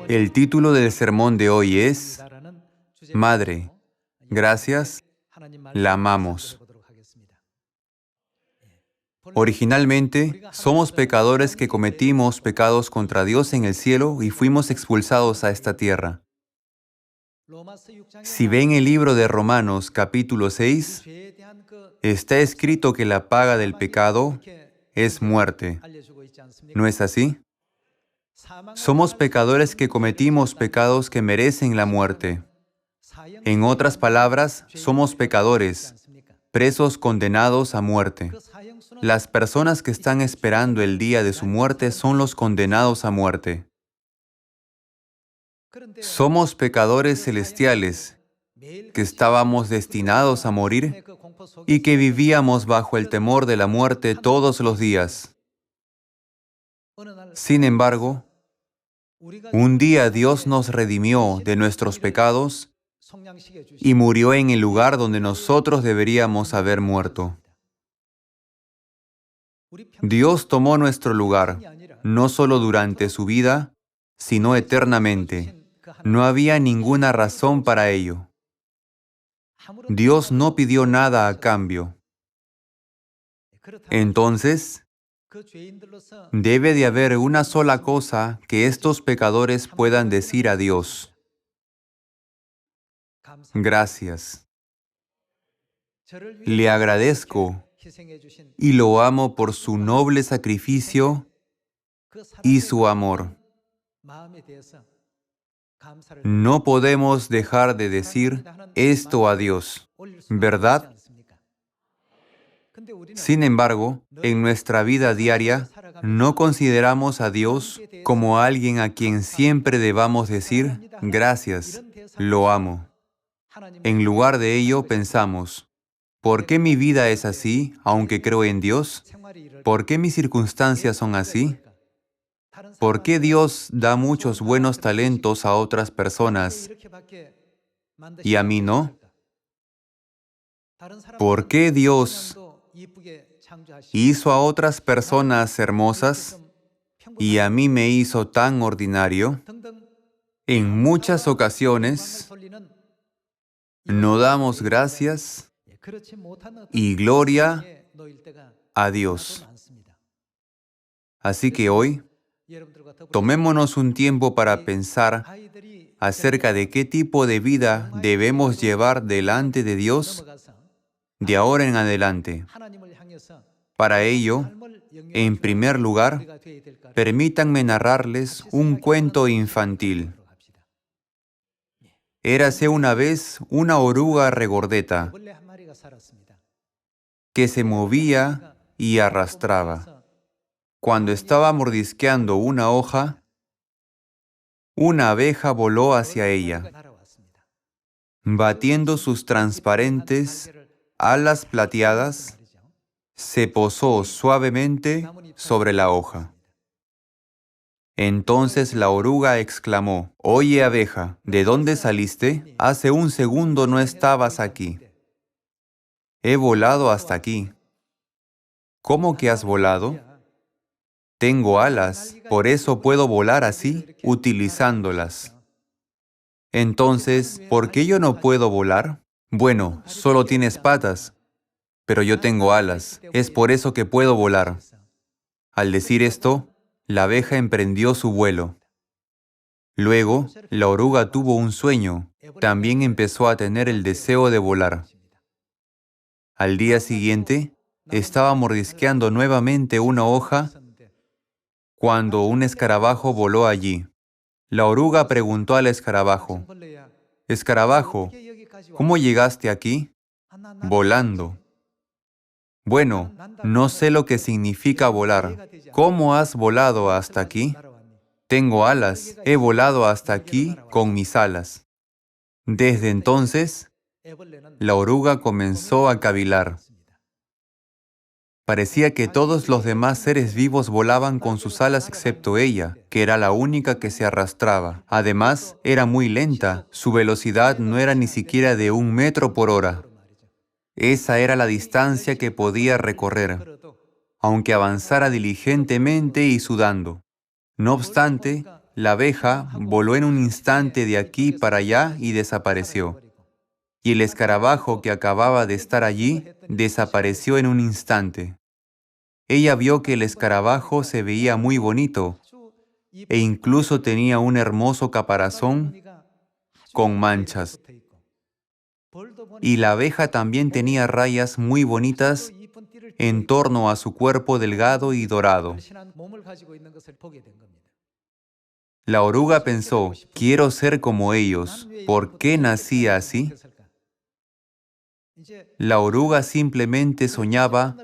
El título del sermón de hoy es Madre, gracias, la amamos. Originalmente, somos pecadores que cometimos pecados contra Dios en el cielo y fuimos expulsados a esta tierra. Si ven el libro de Romanos capítulo 6, está escrito que la paga del pecado es muerte. ¿No es así? Somos pecadores que cometimos pecados que merecen la muerte. En otras palabras, somos pecadores, presos condenados a muerte. Las personas que están esperando el día de su muerte son los condenados a muerte. Somos pecadores celestiales, que estábamos destinados a morir y que vivíamos bajo el temor de la muerte todos los días. Sin embargo, un día Dios nos redimió de nuestros pecados y murió en el lugar donde nosotros deberíamos haber muerto. Dios tomó nuestro lugar, no solo durante su vida, sino eternamente. No había ninguna razón para ello. Dios no pidió nada a cambio. Entonces, debe de haber una sola cosa que estos pecadores puedan decir a Dios: gracias. Le agradezco y lo amo por su noble sacrificio y su amor. No podemos dejar de decir esto a Dios, ¿verdad? Sin embargo, en nuestra vida diaria, no consideramos a Dios como alguien a quien siempre debamos decir gracias, lo amo. En lugar de ello, pensamos: ¿por qué mi vida es así, aunque creo en Dios? ¿Por qué mis circunstancias son así? ¿Por qué Dios da muchos buenos talentos a otras personas y a mí no? ¿Por qué Dios hizo a otras personas hermosas y a mí me hizo tan ordinario? En muchas ocasiones no damos gracias y gloria a Dios. Así que hoy, tomémonos un tiempo para pensar acerca de qué tipo de vida debemos llevar delante de Dios de ahora en adelante. Para ello, en primer lugar, permítanme narrarles un cuento infantil. Érase una vez una oruga regordeta que se movía y arrastraba. Cuando estaba mordisqueando una hoja, una abeja voló hacia ella, batiendo sus transparentes alas plateadas, se posó suavemente sobre la hoja. Entonces la oruga exclamó: «Oye, abeja, ¿de dónde saliste? Hace un segundo no estabas aquí. He volado hasta aquí». «¿Cómo que has volado?» «Tengo alas, por eso puedo volar así, utilizándolas». «Entonces, ¿por qué yo no puedo volar?» «Bueno, solo tienes patas, pero yo tengo alas, es por eso que puedo volar». Al decir esto, la abeja emprendió su vuelo. Luego, la oruga tuvo un sueño. También empezó a tener el deseo de volar. Al día siguiente, estaba mordisqueando nuevamente una hoja cuando un escarabajo voló allí. La oruga preguntó al escarabajo: «Escarabajo, ¿cómo llegaste aquí?» «Volando». «Bueno, no sé lo que significa volar. ¿Cómo has volado hasta aquí?» «Tengo alas, he volado hasta aquí con mis alas». Desde entonces, la oruga comenzó a cavilar. Parecía que todos los demás seres vivos volaban con sus alas excepto ella, que era la única que se arrastraba. Además, era muy lenta, su velocidad no era ni siquiera de 1 metro por hora. Esa era la distancia que podía recorrer, aunque avanzara diligentemente y sudando. No obstante, La abeja voló en un instante de aquí para allá y desapareció. Y el escarabajo que acababa de estar allí desapareció en un instante. Ella vio que el escarabajo se veía muy bonito e incluso tenía un hermoso caparazón con manchas. Y la abeja también tenía rayas muy bonitas en torno a su cuerpo delgado y dorado. La oruga pensó, quiero ser como ellos. ¿Por qué nací así? La oruga simplemente soñaba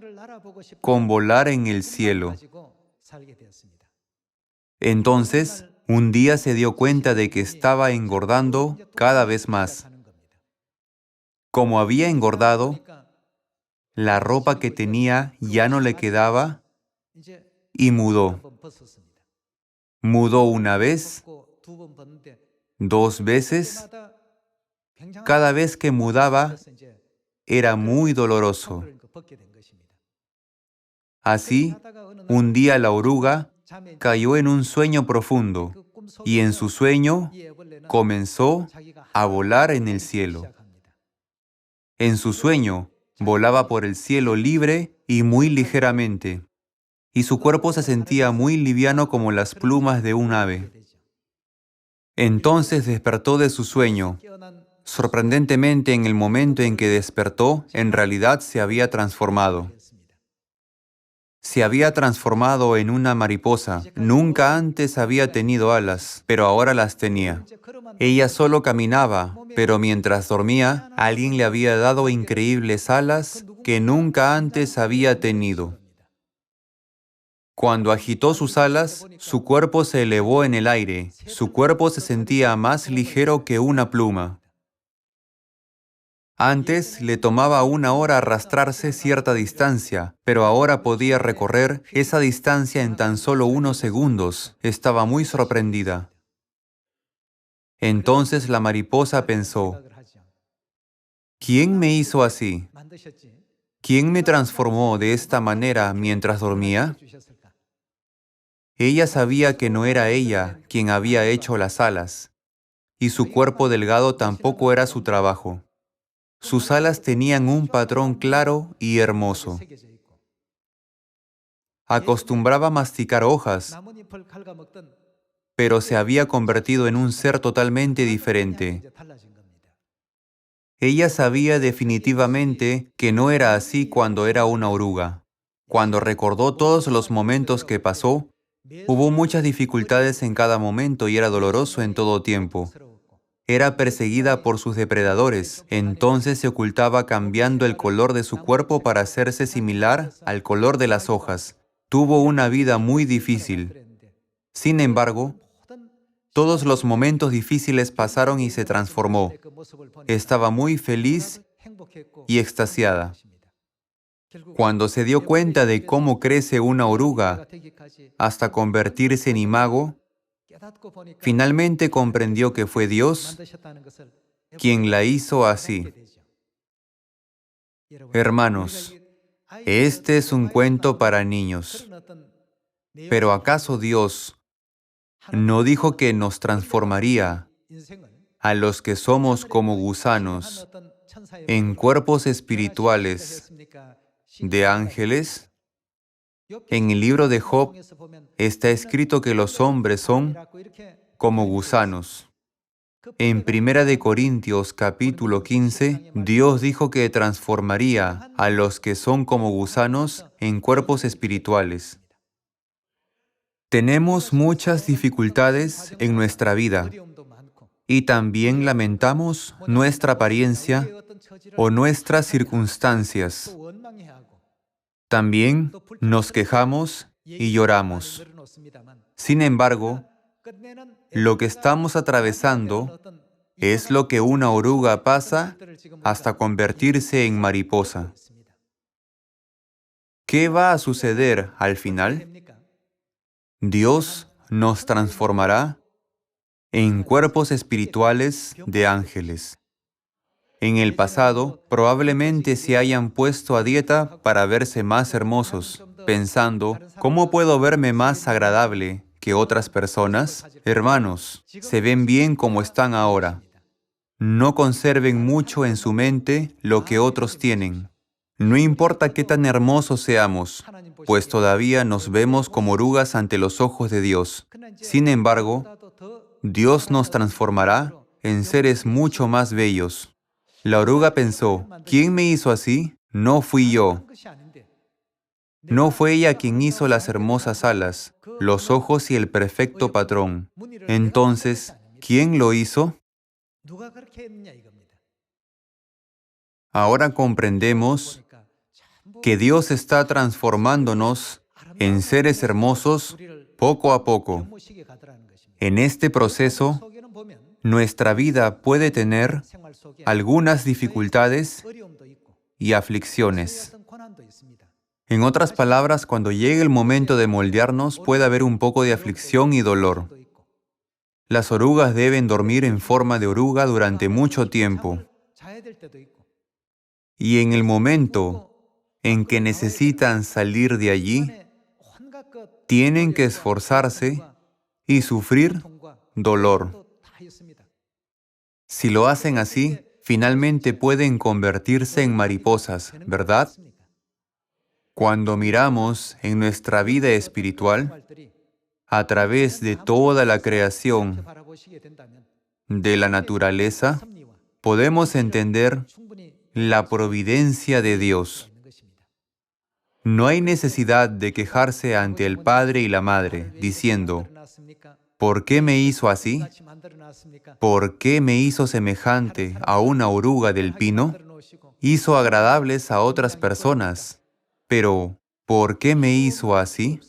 con volar en el cielo. Entonces, un día se dio cuenta de que estaba engordando cada vez más. Como había engordado, la ropa que tenía ya no le quedaba y mudó. Mudó una vez, 2 veces. Cada vez que mudaba era muy doloroso. Así, un día la oruga cayó en un sueño profundo y en su sueño comenzó a volar en el cielo. En su sueño volaba por el cielo libre y muy ligeramente, y su cuerpo se sentía muy liviano como las plumas de un ave. Entonces despertó de su sueño. Sorprendentemente, en el momento en que despertó, en realidad se había transformado. Se había transformado en una mariposa. Nunca antes había tenido alas, pero ahora las tenía. Ella solo caminaba, pero mientras dormía, alguien le había dado increíbles alas que nunca antes había tenido. Cuando agitó sus alas, su cuerpo se elevó en el aire. Su cuerpo se sentía más ligero que una pluma. Antes le tomaba 1 hora arrastrarse cierta distancia, pero ahora podía recorrer esa distancia en tan solo unos segundos. Estaba muy sorprendida. Entonces la mariposa pensó, ¿quién me hizo así? ¿Quién me transformó de esta manera mientras dormía? Ella sabía que no era ella quien había hecho las alas, y su cuerpo delgado tampoco era su trabajo. Sus alas tenían un patrón claro y hermoso. Acostumbraba a masticar hojas, pero se había convertido en un ser totalmente diferente. Ella sabía definitivamente que no era así cuando era una oruga. Cuando recordó todos los momentos que pasó, hubo muchas dificultades en cada momento y era doloroso en todo tiempo. Era perseguida por sus depredadores, entonces se ocultaba cambiando el color de su cuerpo para hacerse similar al color de las hojas. Tuvo una vida muy difícil. Sin embargo, todos los momentos difíciles pasaron y se transformó. Estaba muy feliz y extasiada. Cuando se dio cuenta de cómo crece una oruga hasta convertirse en imago, finalmente comprendió que fue Dios quien la hizo así. Hermanos, este es un cuento para niños, pero ¿acaso Dios no dijo que nos transformaría a los que somos como gusanos en cuerpos espirituales de ángeles? En el libro de Job está escrito que los hombres son como gusanos. En 1 Corintios, capítulo 15, Dios dijo que transformaría a los que son como gusanos en cuerpos espirituales. Tenemos muchas dificultades en nuestra vida y también lamentamos nuestra apariencia o nuestras circunstancias. También nos quejamos y lloramos. Sin embargo, lo que estamos atravesando es lo que una oruga pasa hasta convertirse en mariposa. ¿Qué va a suceder al final? Dios nos transformará en cuerpos espirituales de ángeles. En el pasado, probablemente se hayan puesto a dieta para verse más hermosos, pensando, ¿cómo puedo verme más agradable que otras personas? Hermanos, se ven bien como están ahora. No conserven mucho en su mente lo que otros tienen. No importa qué tan hermosos seamos, pues todavía nos vemos como orugas ante los ojos de Dios. Sin embargo, Dios nos transformará en seres mucho más bellos. La oruga pensó, ¿quién me hizo así? No fui yo. No fue ella quien hizo las hermosas alas, los ojos y el perfecto patrón. Entonces, ¿quién lo hizo? Ahora comprendemos que Dios está transformándonos en seres hermosos poco a poco. En este proceso, nuestra vida puede tener algunas dificultades y aflicciones. En otras palabras, cuando llegue el momento de moldearnos, puede haber un poco de aflicción y dolor. Las orugas deben dormir en forma de oruga durante mucho tiempo. Y en el momento en que necesitan salir de allí, tienen que esforzarse y sufrir dolor. Si lo hacen así, finalmente pueden convertirse en mariposas, ¿verdad? Cuando miramos en nuestra vida espiritual, a través de toda la creación de la naturaleza, podemos entender la providencia de Dios. No hay necesidad de quejarse ante el Padre y la Madre, diciendo, ¿por qué me hizo así? ¿Por qué me hizo semejante a una oruga del pino? Hizo agradables a otras personas, pero ¿por qué me hizo así?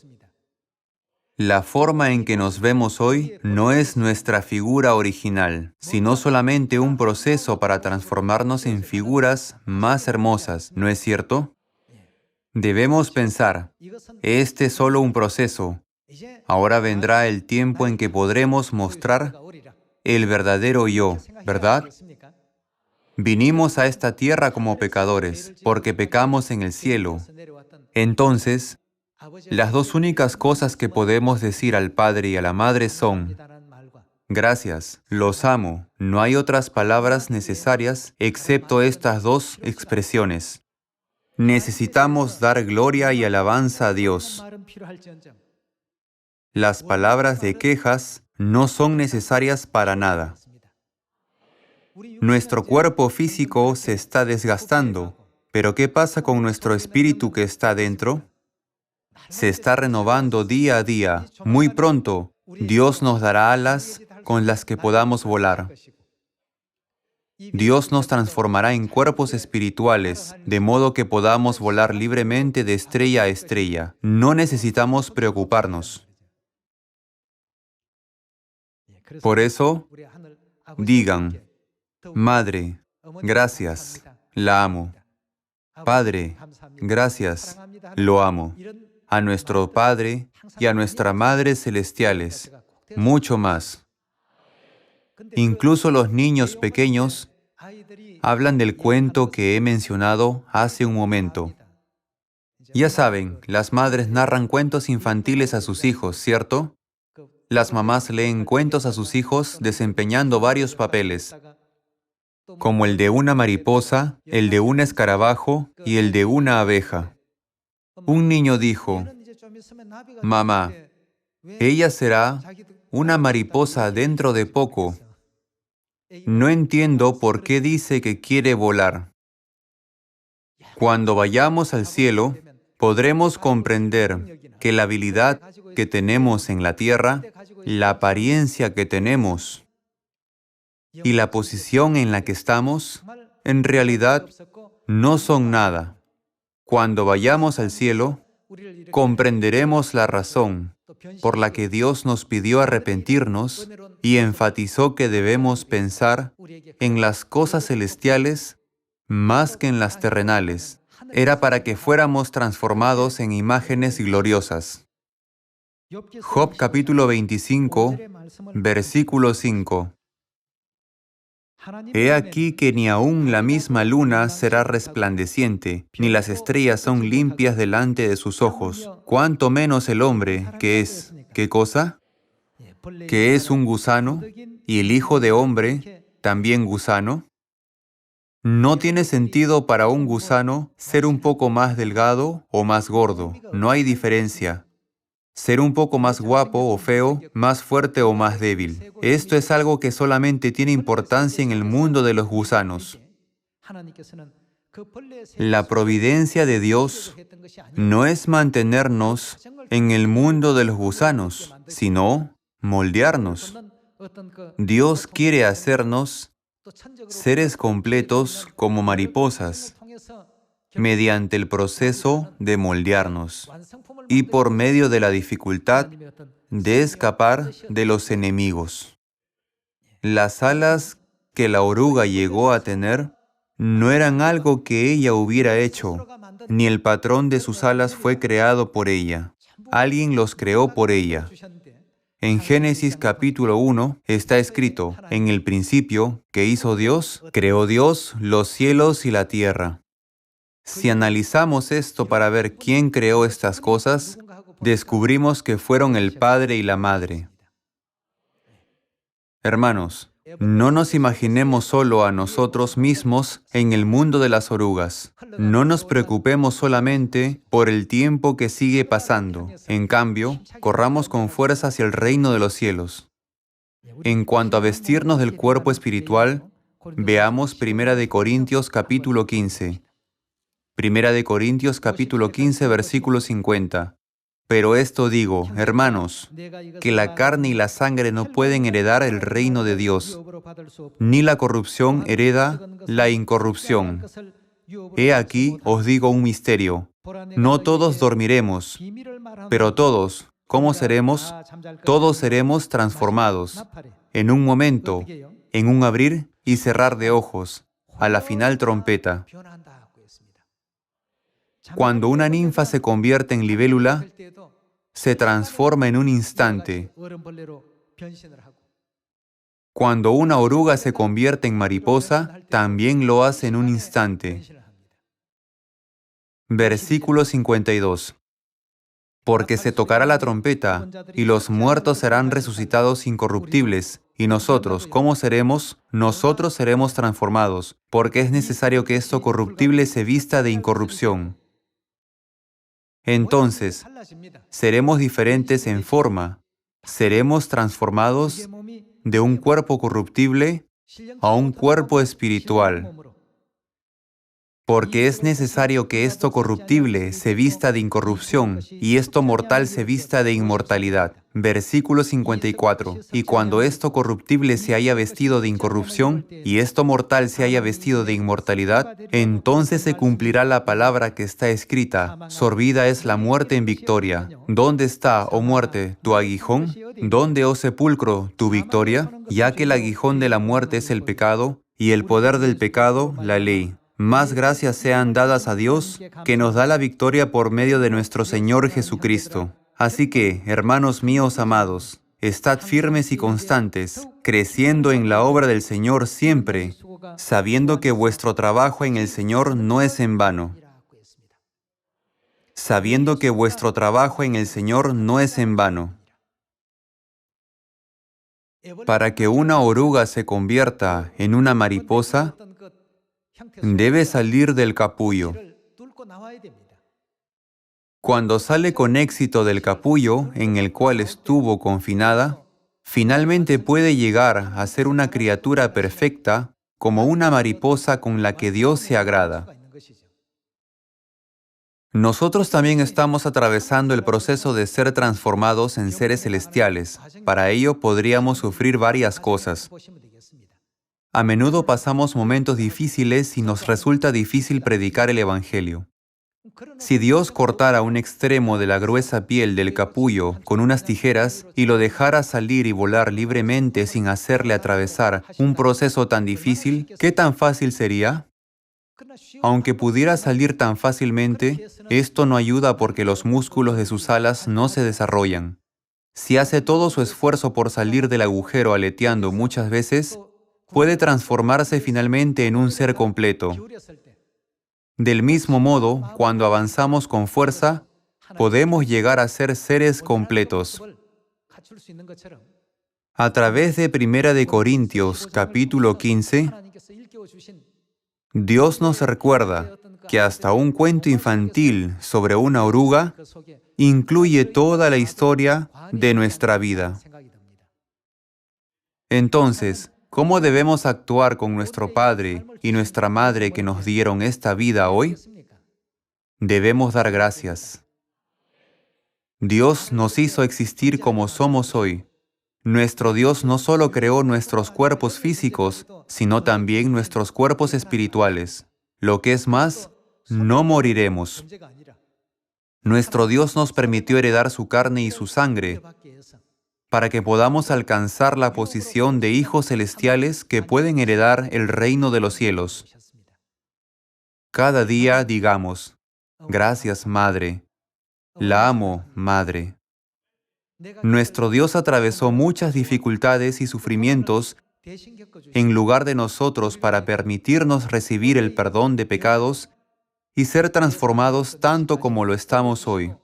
La forma en que nos vemos hoy no es nuestra figura original, sino solamente un proceso para transformarnos en figuras más hermosas, ¿no es cierto? Debemos pensar, este es solo un proceso. Ahora vendrá el tiempo en que podremos mostrar el verdadero yo, ¿verdad? Vinimos a esta tierra como pecadores, porque pecamos en el cielo. Entonces, las dos únicas cosas que podemos decir al Padre y a la Madre son, gracias, los amo. No hay otras palabras necesarias excepto estas dos expresiones. Necesitamos dar gloria y alabanza a Dios. Las palabras de quejas no son necesarias para nada. Nuestro cuerpo físico se está desgastando, pero ¿qué pasa con nuestro espíritu que está dentro? Se está renovando día a día. Muy pronto, Dios nos dará alas con las que podamos volar. Dios nos transformará en cuerpos espirituales, de modo que podamos volar libremente de estrella a estrella. No necesitamos preocuparnos. Por eso, digan, Madre, gracias, la amo. Padre, gracias, lo amo. A nuestro Padre y a nuestra Madre celestiales, mucho más. Incluso los niños pequeños hablan del cuento que he mencionado hace un momento. Ya saben, las madres narran cuentos infantiles a sus hijos, ¿cierto? Las mamás leen cuentos a sus hijos desempeñando varios papeles, como el de una mariposa, el de un escarabajo y el de una abeja. Un niño dijo, Mamá, ella será una mariposa dentro de poco. No entiendo por qué dice que quiere volar. Cuando vayamos al cielo, podremos comprender que la habilidad que tenemos en la tierra, la apariencia que tenemos y la posición en la que estamos, en realidad no son nada. Cuando vayamos al cielo, comprenderemos la razón por la que Dios nos pidió arrepentirnos y enfatizó que debemos pensar en las cosas celestiales más que en las terrenales. Era para que fuéramos transformados en imágenes gloriosas. Job capítulo 25, versículo 5. He aquí que ni aun la misma luna será resplandeciente, ni las estrellas son limpias delante de sus ojos, cuanto menos el hombre, que es, ¿qué cosa? que es un gusano, y el Hijo de Hombre, también gusano? No tiene sentido para un gusano ser un poco más delgado o más gordo. No hay diferencia. Ser un poco más guapo o feo, más fuerte o más débil. Esto es algo que solamente tiene importancia en el mundo de los gusanos. La providencia de Dios no es mantenernos en el mundo de los gusanos, sino moldearnos. Dios quiere hacernos seres completos como mariposas, mediante el proceso de moldearnos y por medio de la dificultad de escapar de los enemigos. Las alas que la oruga llegó a tener no eran algo que ella hubiera hecho, ni el patrón de sus alas fue creado por ella. Alguien los creó por ella. En Génesis capítulo 1 está escrito, en el principio, ¿qué hizo Dios? Creó Dios los cielos y la tierra. Si analizamos esto para ver quién creó estas cosas, descubrimos que fueron el Padre y la Madre. Hermanos, no nos imaginemos solo a nosotros mismos en el mundo de las orugas. No nos preocupemos solamente por el tiempo que sigue pasando. En cambio, corramos con fuerza hacia el reino de los cielos. En cuanto a vestirnos del cuerpo espiritual, veamos 1 Corintios capítulo 15. 1 Corintios capítulo 15, versículo 50. Pero esto digo, hermanos, que la carne y la sangre no pueden heredar el reino de Dios, ni la corrupción hereda la incorrupción. He aquí os digo un misterio. No todos dormiremos, pero todos, ¿cómo seremos? Todos seremos transformados, en un momento, en un abrir y cerrar de ojos, a la final trompeta. Cuando una ninfa se convierte en libélula, se transforma en un instante. Cuando una oruga se convierte en mariposa, también lo hace en un instante. Versículo 52. Porque se tocará la trompeta, y los muertos serán resucitados incorruptibles, y nosotros, ¿cómo seremos? Nosotros seremos transformados, porque es necesario que esto corruptible se vista de incorrupción. Entonces, seremos diferentes en forma, seremos transformados de un cuerpo corruptible a un cuerpo espiritual, porque es necesario que esto corruptible se vista de incorrupción y esto mortal se vista de inmortalidad. Versículo 54. Y cuando esto corruptible se haya vestido de incorrupción y esto mortal se haya vestido de inmortalidad, entonces se cumplirá la palabra que está escrita: sorbida es la muerte en victoria. ¿Dónde está, oh muerte, tu aguijón? ¿Dónde, oh sepulcro, tu victoria? Ya que el aguijón de la muerte es el pecado y el poder del pecado, la ley. Más gracias sean dadas a Dios, que nos da la victoria por medio de nuestro Señor Jesucristo. Así que, hermanos míos amados, estad firmes y constantes, creciendo en la obra del Señor siempre, sabiendo que vuestro trabajo en el Señor no es en vano. Sabiendo que vuestro trabajo en el Señor no es en vano. Para que una oruga se convierta en una mariposa, debe salir del capullo. Cuando sale con éxito del capullo en el cual estuvo confinada, finalmente puede llegar a ser una criatura perfecta como una mariposa con la que Dios se agrada. Nosotros también estamos atravesando el proceso de ser transformados en seres celestiales. Para ello podríamos sufrir varias cosas. A menudo pasamos momentos difíciles y nos resulta difícil predicar el Evangelio. Si Dios cortara un extremo de la gruesa piel del capullo con unas tijeras y lo dejara salir y volar libremente sin hacerle atravesar un proceso tan difícil, ¿qué tan fácil sería? Aunque pudiera salir tan fácilmente, esto no ayuda porque los músculos de sus alas no se desarrollan. Si hace todo su esfuerzo por salir del agujero aleteando muchas veces, puede transformarse finalmente en un ser completo. Del mismo modo, cuando avanzamos con fuerza, podemos llegar a ser seres completos. A través de Primera de Corintios, capítulo 15, Dios nos recuerda que hasta un cuento infantil sobre una oruga incluye toda la historia de nuestra vida. Entonces, ¿cómo debemos actuar con nuestro Padre y nuestra Madre que nos dieron esta vida hoy? Debemos dar gracias. Dios nos hizo existir como somos hoy. Nuestro Dios no solo creó nuestros cuerpos físicos, sino también nuestros cuerpos espirituales. Lo que es más, no moriremos. Nuestro Dios nos permitió heredar su carne y su sangre para que podamos alcanzar la posición de hijos celestiales que pueden heredar el reino de los cielos. Cada día digamos, gracias, Madre. La amo, Madre. Nuestro Dios atravesó muchas dificultades y sufrimientos en lugar de nosotros para permitirnos recibir el perdón de pecados y ser transformados tanto como lo estamos hoy.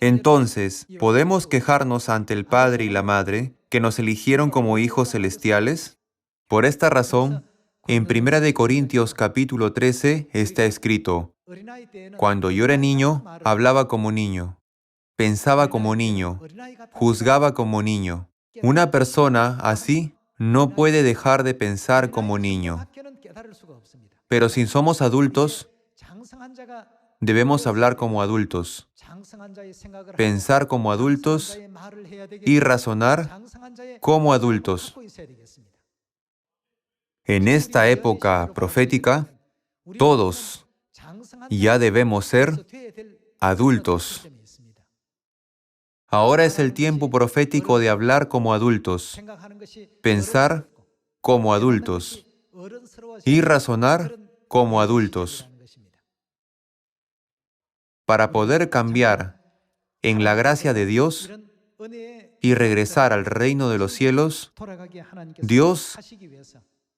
Entonces, ¿podemos quejarnos ante el Padre y la Madre que nos eligieron como hijos celestiales? Por esta razón, en 1 de Corintios capítulo 13 está escrito, cuando yo era niño, hablaba como niño, pensaba como niño, juzgaba como niño. Una persona así no puede dejar de pensar como niño. Pero si somos adultos, debemos hablar como adultos, pensar como adultos y razonar como adultos. En esta época profética, todos ya debemos ser adultos. Ahora es el tiempo profético de hablar como adultos, pensar como adultos y razonar como adultos. Para poder cambiar en la gracia de Dios y regresar al reino de los cielos, Dios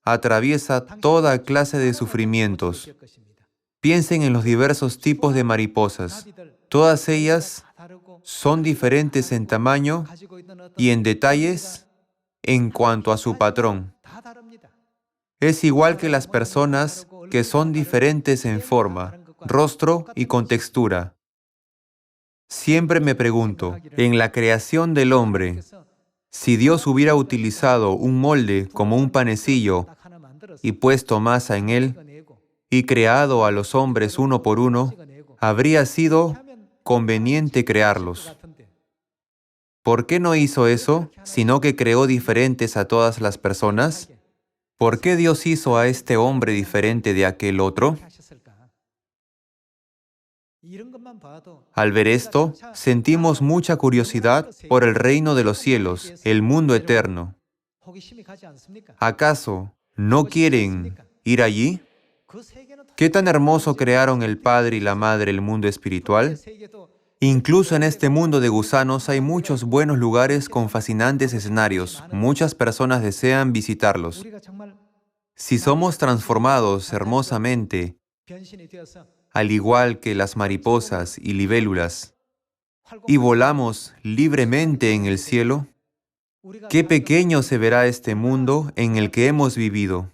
atraviesa toda clase de sufrimientos. Piensen en los diversos tipos de mariposas. Todas ellas son diferentes en tamaño y en detalles en cuanto a su patrón. Es igual que las personas que son diferentes en forma, rostro y contextura. Siempre me pregunto, en la creación del hombre, si Dios hubiera utilizado un molde como un panecillo y puesto masa en él y creado a los hombres uno por uno, habría sido conveniente crearlos. ¿Por qué no hizo eso, sino que creó diferentes a todas las personas? ¿Por qué Dios hizo a este hombre diferente de aquel otro? Al ver esto, sentimos mucha curiosidad por el reino de los cielos, el mundo eterno. ¿Acaso no quieren ir allí? ¿Qué tan hermoso crearon el Padre y la Madre el mundo espiritual? Incluso en este mundo de gusanos hay muchos buenos lugares con fascinantes escenarios. Muchas personas desean visitarlos. Si somos transformados hermosamente, al igual que las mariposas y libélulas, y volamos libremente en el cielo, qué pequeño se verá este mundo en el que hemos vivido.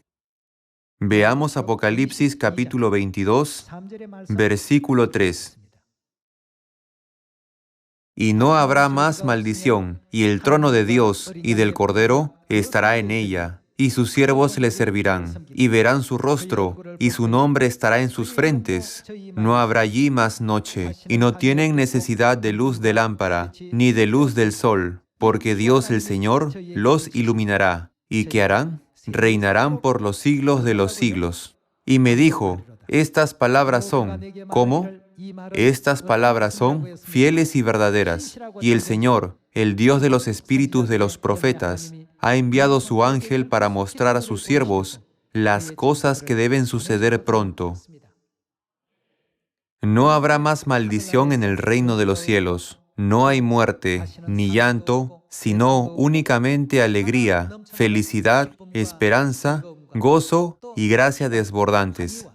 Veamos Apocalipsis capítulo 22, versículo 3. Y no habrá más maldición, y el trono de Dios y del Cordero estará en ella, y sus siervos le servirán, y verán su rostro, y su nombre estará en sus frentes. No habrá allí más noche, y no tienen necesidad de luz de lámpara, ni de luz del sol, porque Dios el Señor los iluminará. ¿Y qué harán? Reinarán por los siglos de los siglos. Y me dijo, estas palabras son, ¿cómo? Estas palabras son fieles y verdaderas, y el Señor, el Dios de los espíritus de los profetas, ha enviado su ángel para mostrar a sus siervos las cosas que deben suceder pronto. No habrá más maldición en el reino de los cielos. No hay muerte, ni llanto, sino únicamente alegría, felicidad, esperanza, gozo y gracia desbordantes.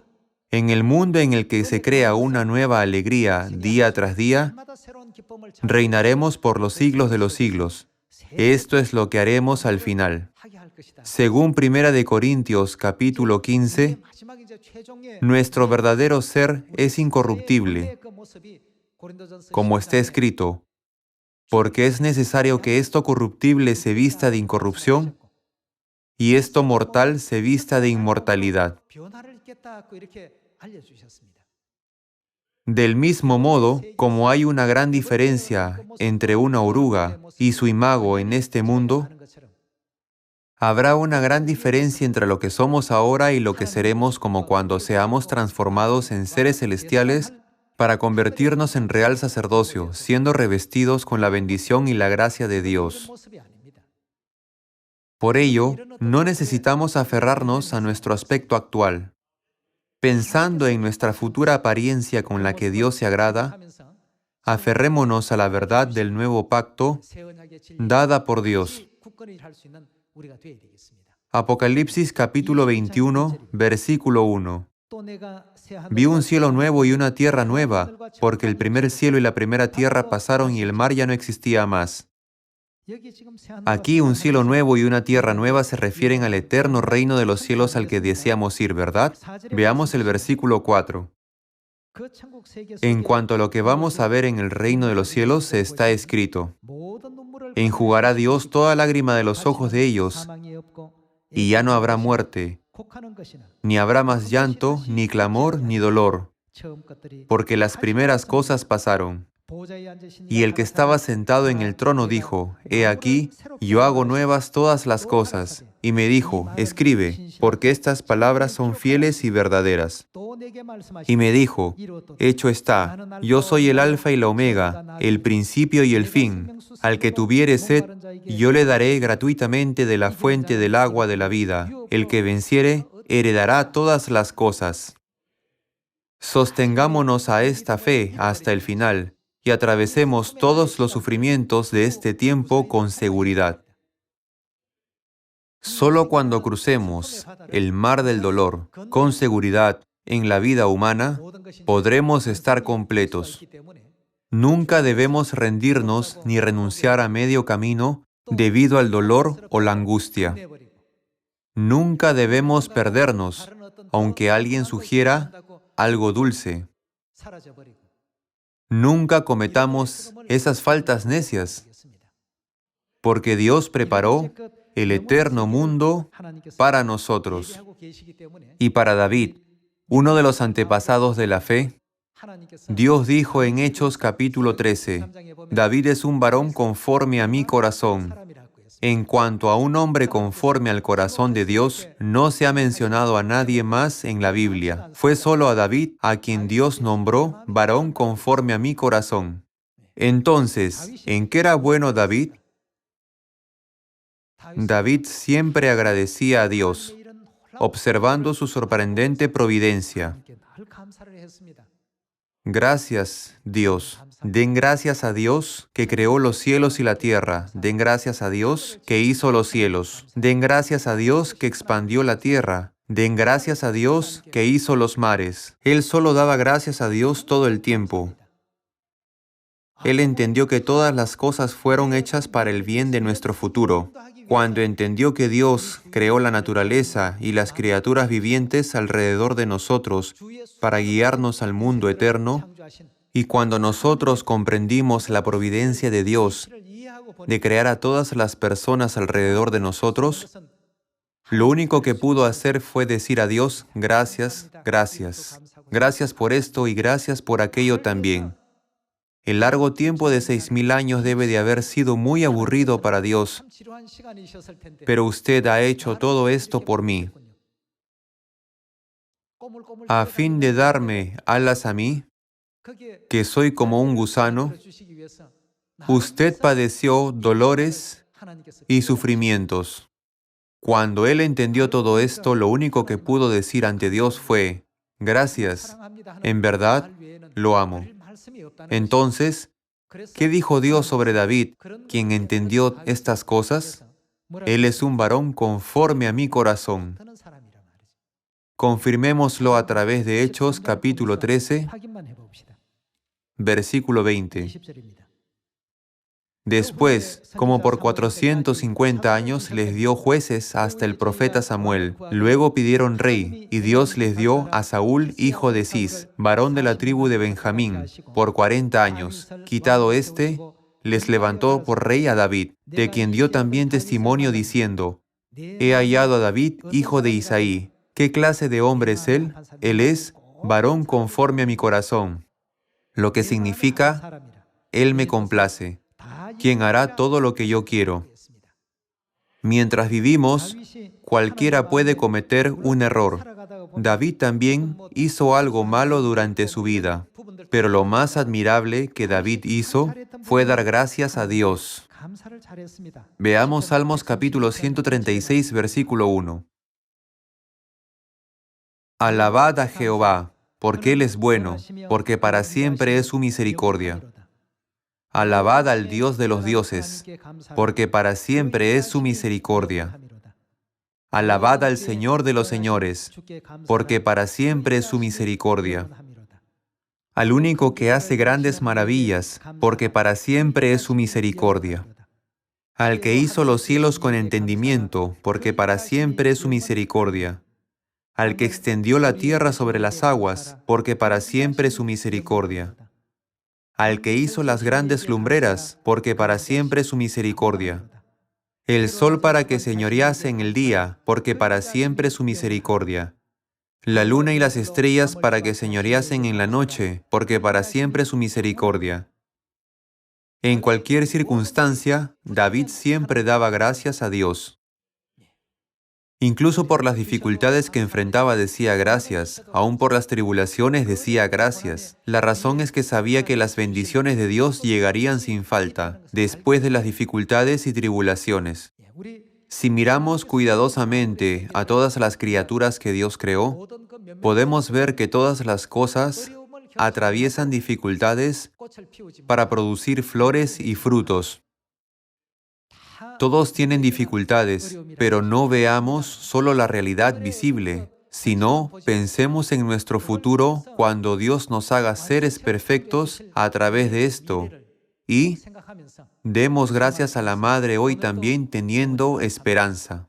En el mundo en el que se crea una nueva alegría día tras día, reinaremos por los siglos de los siglos. Esto es lo que haremos al final. Según 1 de Corintios capítulo 15, nuestro verdadero ser es incorruptible, como está escrito, porque es necesario que esto corruptible se vista de incorrupción y esto mortal se vista de inmortalidad. Del mismo modo, como hay una gran diferencia entre una oruga y su imago en este mundo, habrá una gran diferencia entre lo que somos ahora y lo que seremos como cuando seamos transformados en seres celestiales para convertirnos en real sacerdocio, siendo revestidos con la bendición y la gracia de Dios. Por ello, no necesitamos aferrarnos a nuestro aspecto actual. Pensando en nuestra futura apariencia con la que Dios se agrada, aferrémonos a la verdad del nuevo pacto dada por Dios. Apocalipsis capítulo 21, versículo 1. Vi un cielo nuevo y una tierra nueva, porque el primer cielo y la primera tierra pasaron y el mar ya no existía más. Aquí un cielo nuevo y una tierra nueva se refieren al eterno reino de los cielos al que deseamos ir, ¿verdad? Veamos el versículo 4. En cuanto a lo que vamos a ver en el reino de los cielos, está escrito: enjugará Dios toda lágrima de los ojos de ellos, y ya no habrá muerte, ni habrá más llanto, ni clamor, ni dolor, porque las primeras cosas pasaron. Y el que estaba sentado en el trono dijo: He aquí, yo hago nuevas todas las cosas. Y me dijo: Escribe, porque estas palabras son fieles y verdaderas. Y me dijo: Hecho está, yo soy el Alfa y la Omega, el principio y el fin. Al que tuviere sed, yo le daré gratuitamente de la fuente del agua de la vida. El que venciere, heredará todas las cosas. Sostengámonos a esta fe hasta el final y atravesemos todos los sufrimientos de este tiempo con seguridad. Solo cuando crucemos el mar del dolor con seguridad en la vida humana, podremos estar completos. Nunca debemos rendirnos ni renunciar a medio camino debido al dolor o la angustia. Nunca debemos perdernos, aunque alguien sugiera algo dulce. Nunca cometamos esas faltas necias, porque Dios preparó el eterno mundo para nosotros. Y para David, uno de los antepasados de la fe, Dios dijo en Hechos capítulo 13, David es un varón conforme a mi corazón. En cuanto a un hombre conforme al corazón de Dios, no se ha mencionado a nadie más en la Biblia. Fue solo a David a quien Dios nombró varón conforme a mi corazón. Entonces, ¿en qué era bueno David? David siempre agradecía a Dios, observando su sorprendente providencia. Gracias, Dios. Den gracias a Dios que creó los cielos y la tierra. Den gracias a Dios que hizo los cielos. Den gracias a Dios que expandió la tierra. Den gracias a Dios que hizo los mares. Él solo daba gracias a Dios todo el tiempo. Él entendió que todas las cosas fueron hechas para el bien de nuestro futuro. Cuando entendió que Dios creó la naturaleza y las criaturas vivientes alrededor de nosotros para guiarnos al mundo eterno, y cuando nosotros comprendimos la providencia de Dios de crear a todas las personas alrededor de nosotros, lo único que pudo hacer fue decir a Dios: gracias, gracias. Gracias por esto y gracias por aquello también. El largo tiempo de 6.000 años debe de haber sido muy aburrido para Dios, pero usted ha hecho todo esto por mí. A fin de darme alas a mí, que soy como un gusano, usted padeció dolores y sufrimientos. Cuando él entendió todo esto, lo único que pudo decir ante Dios fue: gracias, en verdad lo amo. Entonces, ¿qué dijo Dios sobre David, quien entendió estas cosas? Él es un varón conforme a mi corazón. Confirmémoslo a través de Hechos capítulo 13, versículo 20. Después, como por 450 años, les dio jueces hasta el profeta Samuel. Luego pidieron rey, y Dios les dio a Saúl, hijo de Cis, varón de la tribu de Benjamín, por 40 años. Quitado éste, les levantó por rey a David, de quien dio también testimonio diciendo: He hallado a David, hijo de Isaí. ¿Qué clase de hombre es él? Él es varón conforme a mi corazón, lo que significa, él me complace, quien hará todo lo que yo quiero. Mientras vivimos, cualquiera puede cometer un error. David también hizo algo malo durante su vida, pero lo más admirable que David hizo fue dar gracias a Dios. Veamos Salmos capítulo 136, versículo 1. Alabad a Jehová, porque Él es bueno, porque para siempre es su misericordia. Alabad al Dios de los dioses, porque para siempre es su misericordia. Alabad al Señor de los señores, porque para siempre es su misericordia. Al único que hace grandes maravillas, porque para siempre es su misericordia. Al que hizo los cielos con entendimiento, porque para siempre es su misericordia. Al que extendió la tierra sobre las aguas, porque para siempre es su misericordia. Al que hizo las grandes lumbreras, porque para siempre es su misericordia. El sol para que señorease en el día, porque para siempre es su misericordia. La luna y las estrellas para que señoreasen en la noche, porque para siempre es su misericordia. En cualquier circunstancia, David siempre daba gracias a Dios. Incluso por las dificultades que enfrentaba decía gracias, aún por las tribulaciones decía gracias. La razón es que sabía que las bendiciones de Dios llegarían sin falta, después de las dificultades y tribulaciones. Si miramos cuidadosamente a todas las criaturas que Dios creó, podemos ver que todas las cosas atraviesan dificultades para producir flores y frutos. Todos tienen dificultades, pero no veamos solo la realidad visible, sino pensemos en nuestro futuro cuando Dios nos haga seres perfectos a través de esto. Y demos gracias a la Madre hoy también teniendo esperanza.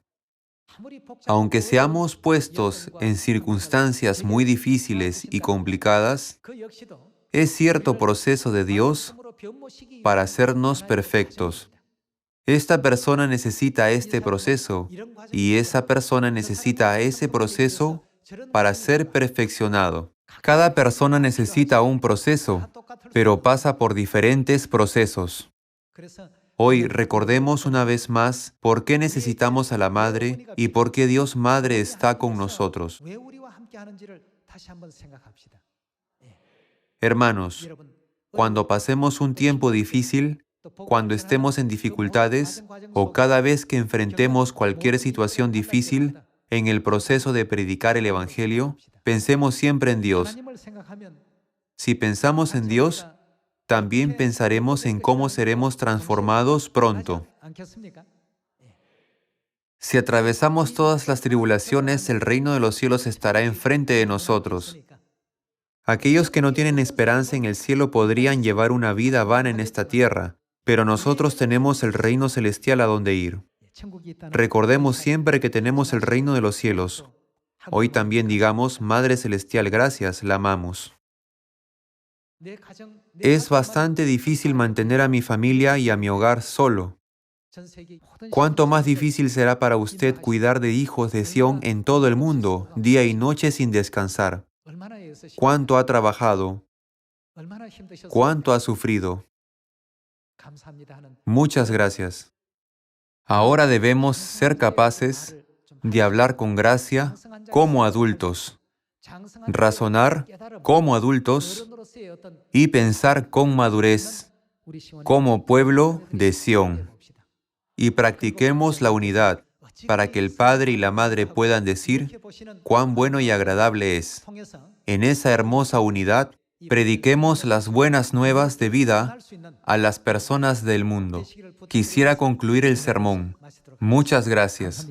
Aunque seamos puestos en circunstancias muy difíciles y complicadas, es cierto proceso de Dios para hacernos perfectos. Esta persona necesita este proceso y esa persona necesita ese proceso para ser perfeccionado. Cada persona necesita un proceso, pero pasa por diferentes procesos. Hoy recordemos una vez más por qué necesitamos a la Madre y por qué Dios Madre está con nosotros. Hermanos, cuando pasemos un tiempo difícil, cuando estemos en dificultades o cada vez que enfrentemos cualquier situación difícil en el proceso de predicar el Evangelio, pensemos siempre en Dios. Si pensamos en Dios, también pensaremos en cómo seremos transformados pronto. Si atravesamos todas las tribulaciones, el reino de los cielos estará enfrente de nosotros. Aquellos que no tienen esperanza en el cielo podrían llevar una vida vana en esta tierra, pero nosotros tenemos el reino celestial a donde ir. Recordemos siempre que tenemos el reino de los cielos. Hoy también digamos, Madre Celestial, gracias, la amamos. Es bastante difícil mantener a mi familia y a mi hogar solo. ¿Cuánto más difícil será para usted cuidar de hijos de Sión en todo el mundo, día y noche sin descansar? ¿Cuánto ha trabajado? ¿Cuánto ha sufrido? Muchas gracias. Ahora debemos ser capaces de hablar con gracia como adultos, razonar como adultos y pensar con madurez como pueblo de Sión. Y practiquemos la unidad para que el Padre y la Madre puedan decir cuán bueno y agradable es. En esa hermosa unidad, prediquemos las buenas nuevas de vida a las personas del mundo. Quisiera concluir el sermón. Muchas gracias.